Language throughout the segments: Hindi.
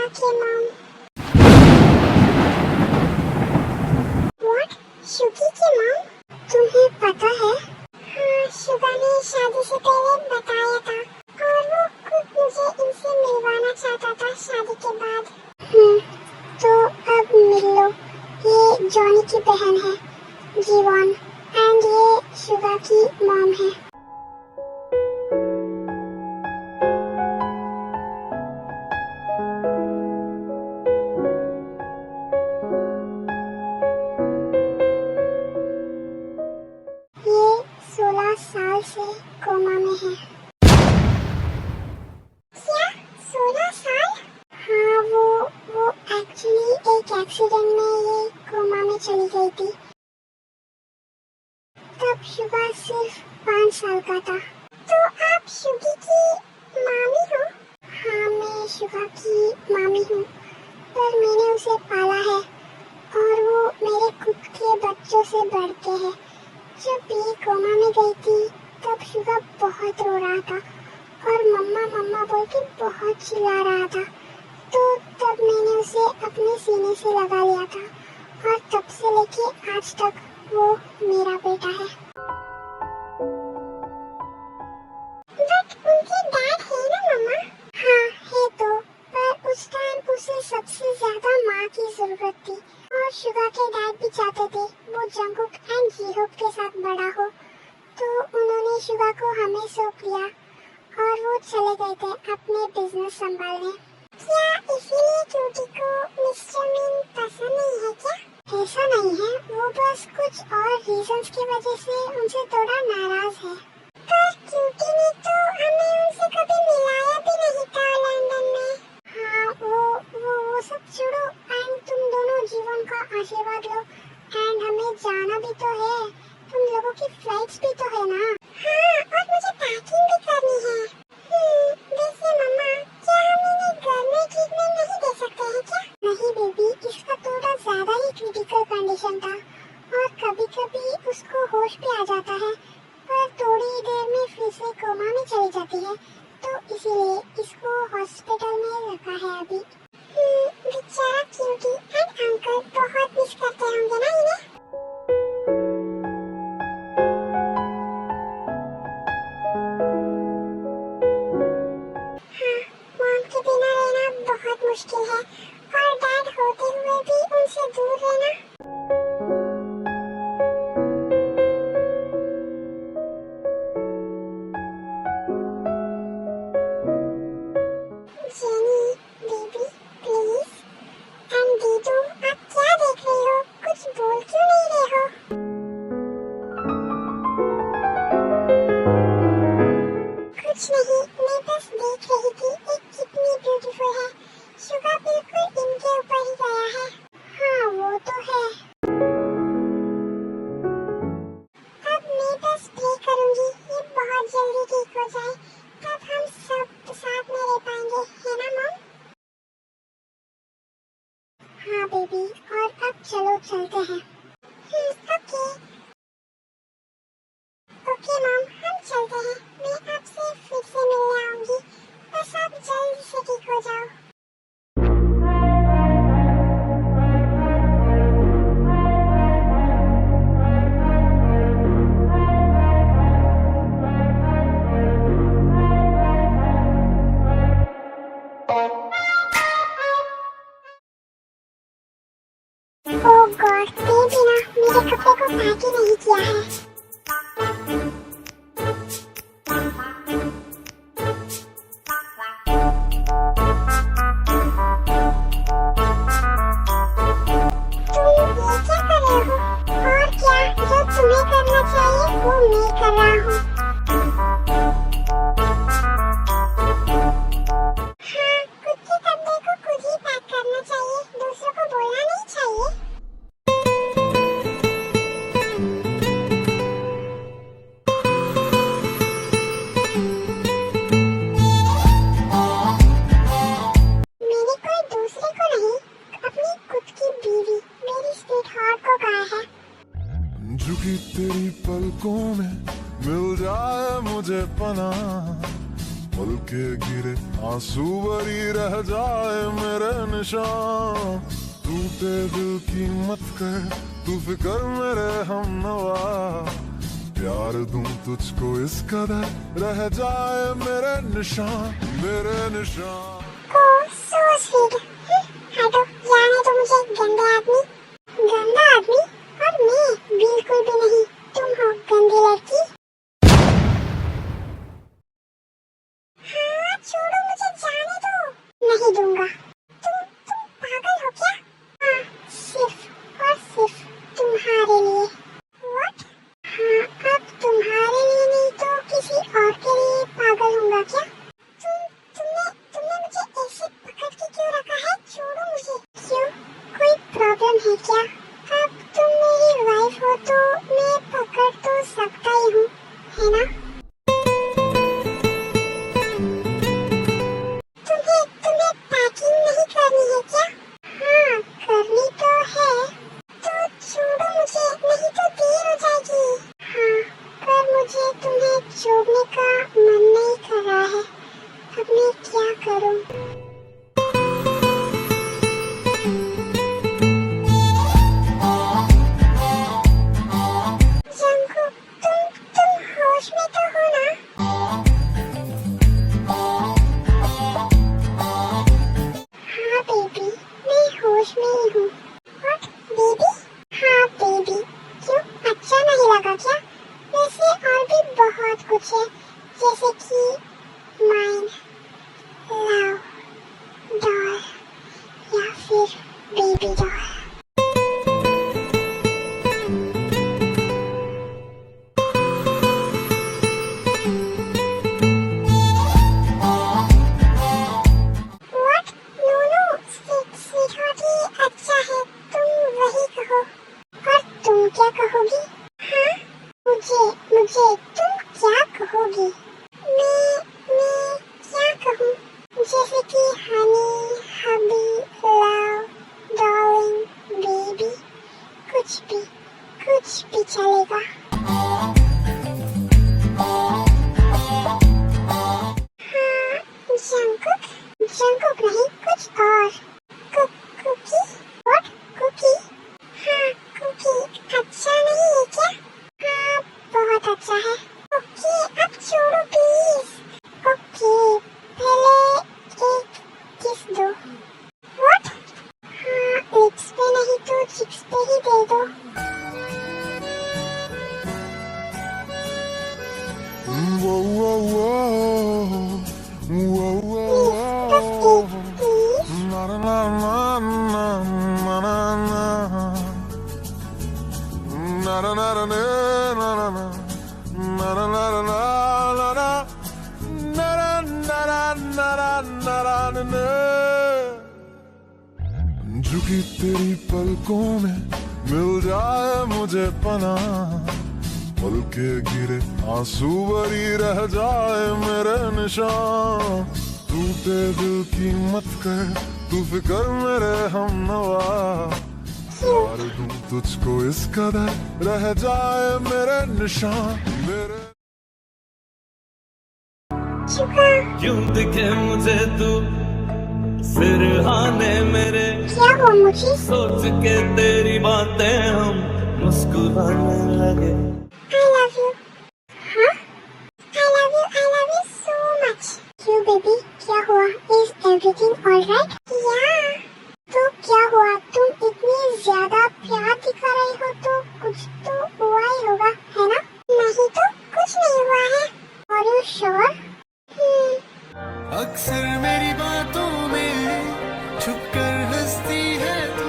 के मॉम। व्हाट? शुगी की मॉम? तुम्हें पता है? हाँ, शुगा ने शादी से पहले बताया था और वो खुद मुझे इनसे मिलवाना चाहता था शादी के बाद। तो अब मिल लो। ये जॉनी की बहन है, जीवॉन, एंड ये शुगा की मॉम है। ये 16 साल से कोमा में है। क्या? 16 साल? हाँ, वो एक्चुअली एक एक्सीडेंट में ये कोमा में चली गई थी। तब शुगा सिर्फ 5 साल का था। तो आप शुगी की मामी हो? हाँ, मैं शुगा की मामी हूँ, पर मैंने उसे पाला है और वो मेरे खुद के बच्चों से बढ़ के है। जब ये कोमा में गई थी तब शुगा बहुत रो रहा था और मम्मा मम्मा बोल के बहुत चिल्ला रहा था। तो तब मैंने उसे अपने सीने से लगा लिया था और तब से लेके आज तक वो मेरा बेटा है। बट उनके डैड है ना मम्मा? हाँ है तो, पर उस टाइम उसे सबसे ज्यादा माँ की जरूरत थी और शुगा के डैड भी चाहते थे वो जंगकुक एंड जीहोप के साथ बड़ा हो। तो उन्होंने शुगा को हमें सौंप दिया और वो चले गए थे अपने बिजनेस संभालने। क्या इसीलिए क्यूटी को मिस्टर मीन पसंद नहीं है क्या? ऐसा नहीं है, वो बस कुछ और रीजंस की वजह से उनसे थोड़ा नाराज है। पर क्यूटी ने तो हमें उनसे कभी मिलाया भी नहीं था लंदन में। हाँ, वो सब छोड़ो एंड तुम दोनों जीवन का आशीर्वाद लो एंड हमें जाना भी तो है। तुम लोगों की फ्लाइट्स भी तो है ना? हाँ, और मुझे पैकिंग भी करनी है। देखिए मम्मा, क्या हम इन्हें घर में ट्रीटमेंट नहीं दे सकते हैं क्या? नहीं बेबी, इसका थोड़ा ज्यादा ही क्रिटिकल कंडीशन था और कभी कभी उसको होश भी आ जाता है, पर थोड़ी देर में फिर से कोमा में चली जाती है। तो इसीलिए इसको हॉस्पिटल में रखा है अभी। बेचारा क्यूटी एंड अंकल बहुत मिस करते होंगे ना इन्हें। हाँ, मॉम के बिना रहना बहुत मुश्किल है और डैड होते हुए भी उनसे दूर रहना। Jenny, baby, please. एंड दीदू, आप क्या देख रही हो? कुछ बोल क्यों नहीं रहे हो? कुछ नहीं, मैं बस देख रही थी एक कितनी ब्यूटीफुल है। शुगा बिल्कुल इनके ऊपर ही गया है। हाँ, वो तो है। अब मैं बस प्रे करूंगी ये बहुत जल्दी ठीक हो जाए, तब हम सब साथ में रह पाएंगे, है ना मॉम? हाँ बेबी, और अब चलो चलते हैं। ओके ओके मॉम, हम चलते हैं। मैं आपसे फिर से मिलने आऊंगी, बस आप जल्दी से ठीक हो जाओ। ओह गॉड, बेबी ना मेरे कपड़े को पैक ही नहीं किया है। तुम्हें करना चाहिए वो मैं कर रहा हूँ। हाँ, खुद के कपड़े को खुद ही पैक करना चाहिए, दूसरों को बोलना नहीं चाहिए। आंसू भरी रह जाए मेरे निशान, टूटे दिल की मत कर तू फिक्र मेरे हमनवा, प्यार दूं तुझको इस कदर रह जाए मेरे निशान, मेरे निशान। So sweet. हटो, जाने दो मुझे गंदे आदमी। गंदा आदमी? और मैं बिल्कुल भी नहीं, तुम हो गंदी लड़की। हाँ, छोड़ो मुझे, जाने दो। नहीं दूंगा। तुम पागल हो क्या? हाँ, सिर्फ और सिर्फ तुम्हारे लिए। What? हाँ, अब तुम्हारे लिए नहीं तो किसी और के लिए पागल होऊंगा क्या? तुमने मुझे ऐसे पकड़ के क्यों रखा है? छोड़ो मुझे। क्यों? कोई प्रॉब्लम है क्या? अब तुम मेरी वाइफ हो तो मैं पकड़ तो सकता ही हूँ, है ना? तुम्हें पैकिंग नहीं करनी है क्या? हाँ, करनी तो है। तो छोड़ो मुझे, नहीं तो देर हो जाएगी। हाँ, पर मुझे तुम्हें छोड़ने का मन नहीं कर रहा है। अब मैं क्या करूं? जंगकुक, तुम होश में तो हो ना? हाँ बेबी, मैं होश में ही हूँ। What, baby? हाँ बेबी, क्यों अच्छा नहीं लगा क्या? वैसे और भी बहुत कुछ है, जैसे कि माइन, लव, डॉल या फिर baby doll. What? No, sweetheart ही अच्छा है, तुम वही कहो। और तुम क्या कहोगी? हाँ, मुझे तुम क्या कहोगी? मैं क्या कहूँ? जैसे कि हनी, हबी, लव, डार्लिंग, बेबी, कुछ भी चलेगा। हाँ, जंगकुक नहीं, कुछ और। कुकी? What? कुकी? हाँ, कुकी अच्छा नहीं है क्या? हाँ, बहुत अच्छा है। ओके, अब छोड़ो प्लीज। ओके, पहले एक किस दो। What? हाँ, लिप्स पे नहीं तो चिक्स पे ही दे दो। Whoa, whoa, whoa. Whoa, whoa, बस whoa. एक please. Na na na na na na na na. Na na na na na na na na. Na na na na na na na. Na na na na na na na na na. झुकी तेरी पलकों में मिल जाए मुझे पनाह, पल के गिरे आंसू भरी रह जाए मेरे निशान, टूटे दिल की मत कर तू फिक्र मेरे हमनवा, प्यार दूं तुझको इस कदर रह जाए मेरे निशान, मेरे। क्यों दिखे मुझे तू सिरहाने मेरे, क्या हुआ मुझे? सोच के तेरी बातें हम मुस्कुराने लगे। I love you. हाँ? I love you so much. क्यों बेबी, क्या हुआ? Is everything alright? Yeah. तो क्या हुआ? तुम इतनी ज्यादा प्यार दिखा रही हो तो कुछ तो हुआ ही होगा, है ना? नहीं तो कुछ नहीं हुआ है। Are you sure? अक्सर मेरी बातों में छुपकर हंसती है तू,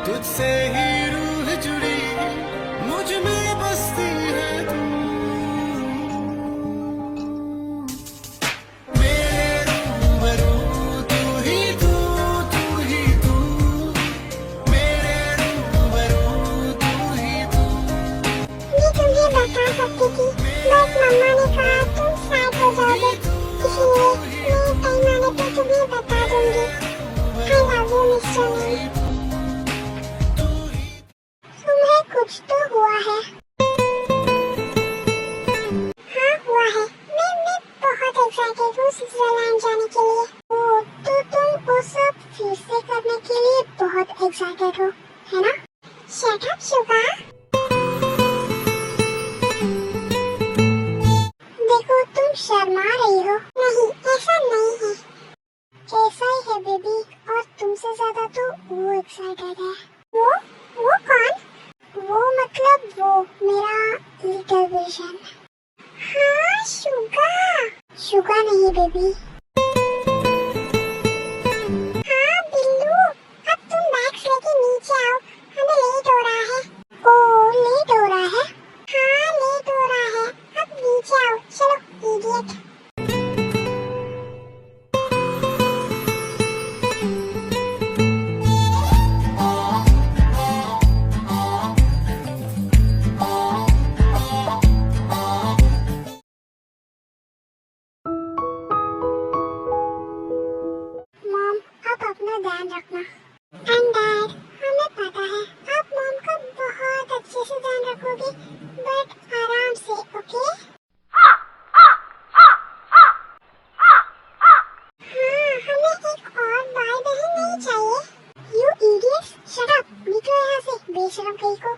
तुझसे ही रूह जुड़ी मुझ में बसती है तू, मेरे रूबरू तू ही तू, तू ही तू, मेरे रूबरू तू ही तू। मैं तुम्हें बता सकती थी, बस मम्मा ने कहा तुम साथ हो जाओगे, इसलिए मैं टाइम आने पे तुम्हें बता दूंगी। I love you, Mr. Lee. तुम्हें कुछ तो हुआ है। हाँ हुआ है। मैं बहुत एक्साइटेड हूँ स्विट्जरलैंड जाने के फिर से करने के लिए बहुत एक्साइटेड हो, है ना? Shut up Suga. देखो तुम शर्मा रही हो। नहीं, ऐसा नहीं है। ऐसा ही है बेबी, और तुमसे ज्यादा तो वो एक्साइटेड है। वो कौन? वो मतलब वो मेरा लिटिल विजन। हाँ शुगा। शुगा नहीं बेबी। हाँ बिल्लू, अब तुम बैग्स लेके नीचे आओ, हमें लेट हो रहा है। ओह लेट हो रहा है? हाँ लेट हो रहा है, अब नीचे आओ, चलो इडियट। मॉम, आप अपना ध्यान रखना। एंड डैड, हमें पता है आप मॉम का बहुत अच्छे से ध्यान रखोगे, बट आराम से, ओके? हाँ, हमें एक और भाई बहन नहीं चाहिए। यू इडियट्स, शट अप, निकलो यहाँ से, बेशरम कहीं को।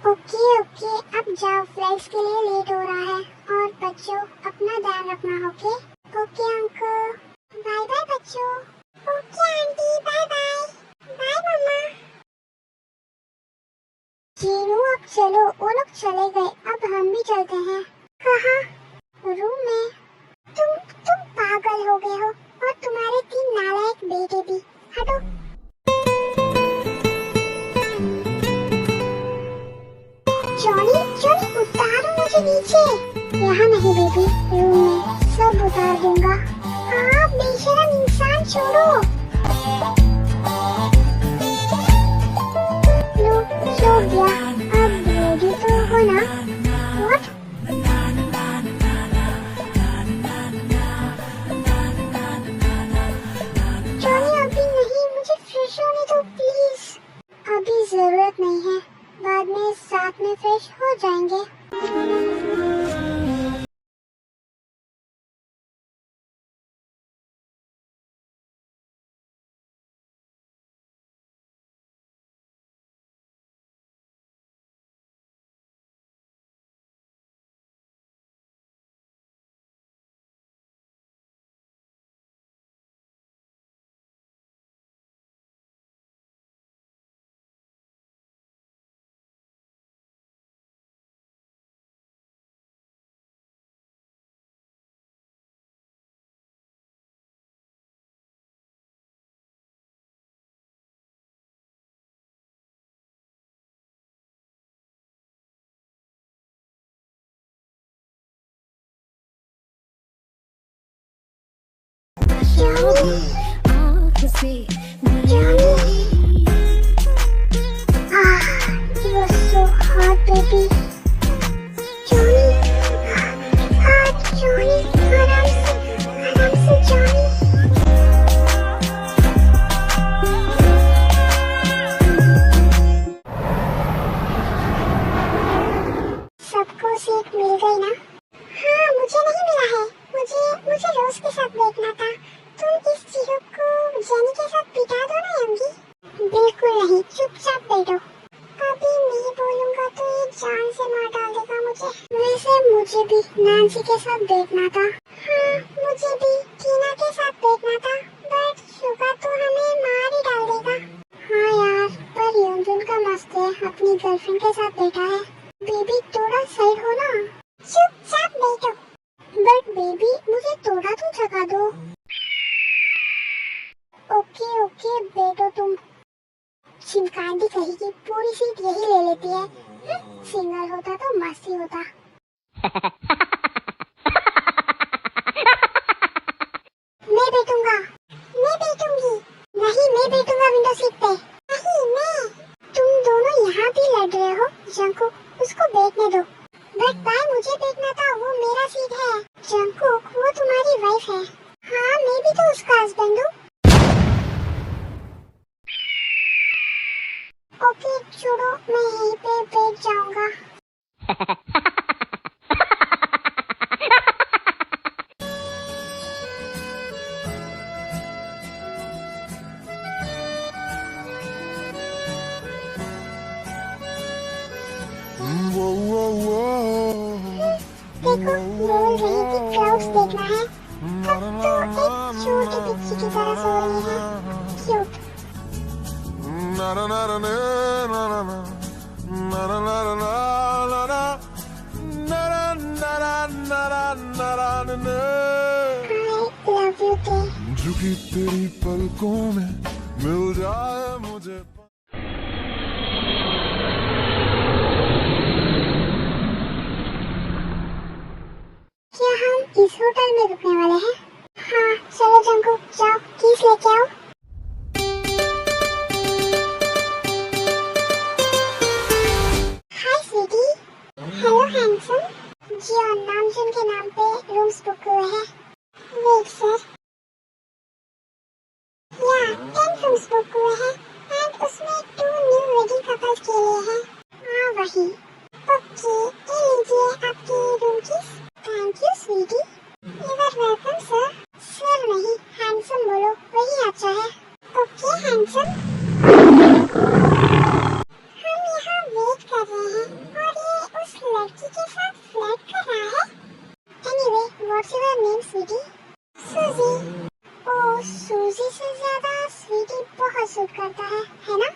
ओके, अब जाओ, फ्लाइट्स के लिए लेट हो रहा है। और बच्चों, अपना ध्यान रखना, okay? Okay uncle, bye bye बच्चों। Okay aunty, bye bye. Bye मम्मा। जीनू, अब चलो, वो लोग चले गए, अब हम भी चलते हैं। कहाँ? रूम में। तुम पागल हो गए हो, और तुम्हारे 3 नालायक बेटे भी। हटो। जॉनी, उतारो मुझे नीचे। यहाँ नहीं बेबी, रूम में, सब उतार दूंगा। आप बेशरम इंसान, छोड़ो। लो, सो गया। अब रेडी तो हो ना? व्हाट? जॉनी अभी नहीं, मुझे फ्रेश होने दो प्लीज। अभी जरूरत नहीं है, बाद में साथ में फ्रेश हो जाएंगे। You're so hot, baby. Johnny, Johnny, आराम से Johnny. सबको सीट मिल गई ना? हाँ, मुझे नहीं मिला है। मुझे रोज के साथ देखना था। तुम इस चीजों को जेनी के साथ बिता दो ना यंगी। बिल्कुल नहीं, चुपचाप बैठो। अभी नहीं बोलूंगा तो ये जान से मार डाल देगा मुझे। वैसे मुझे भी नैन्सी के साथ देखना था। हाँ, मुझे भी टीना के साथ देखना था, बट शुगा तो हमें मार ही डाल देगा। हाँ यार, पर योंजुन का मस्त है, अपनी गर्लफ्रेंड के साथ बैठा है। बेबी थोड़ा साइड हो ना। चुपचाप बैठो। बट बेबी, मुझे थोड़ा तो जगा दो। ओके बैठो तुम। चिमकांडी कहेगी पूरी सीट यही ले लेती है। सिंगल होता तो मस्त ही होता। मैं बैठूंगी। नहीं, मैं बैठूंगा विंडो सीट पे। नहीं, मैं। तुम दोनों यहाँ भी लड़ रहे हो। जंकू, उसको बैठने दो। बट बाय मुझे देखना था, वो मेरा सीट है। जंगकुक, वो तुम्हारी वाइफ है। हाँ, मैं भी तो उसका हस्बैंड हूँ। ओके छोड़ो, मैं यहीं पे बैठ जाऊंगा। Whoa, whoa, whoa. देखो, बोल रही थी क्लाउड्स देखना है। अब तो एक छोटी पिच्ची की तरह सो रही है। Cute. Na na na na na na na na na na na na na na na na na I love you too. झुकी तेरी पलकों में मिल जाए मुझे। क्या हम इस होटल में रुकने वाले हैं? हाँ, चलो जंगकुक, जाओ कीज लेके आओ। Hi sweety. Hello handsome. जी और नामजुन के नाम पे रूम्स बुक हुए हैं। Wait sir. या 10 रूम्स बुक हुए हैं एंड उसमें 2 न्यू वेडिंग कपल्स के लिए हैं। हाँ वही। ओके, ये लीजिए आपकी room keys. Thank you sweetie. You are welcome sir. Sir नहीं, हैंडसम बोलो, वही अच्छा है। Okay handsome. हम यहाँ वेट कर रहे हैं और ये उस लड़की के साथ फ्लर्ट कर रहा है। Anyway, what's your name sweetie? Suzy. Oh, सूजी से ज्यादा स्वीटी बहुत सूट करता है ना?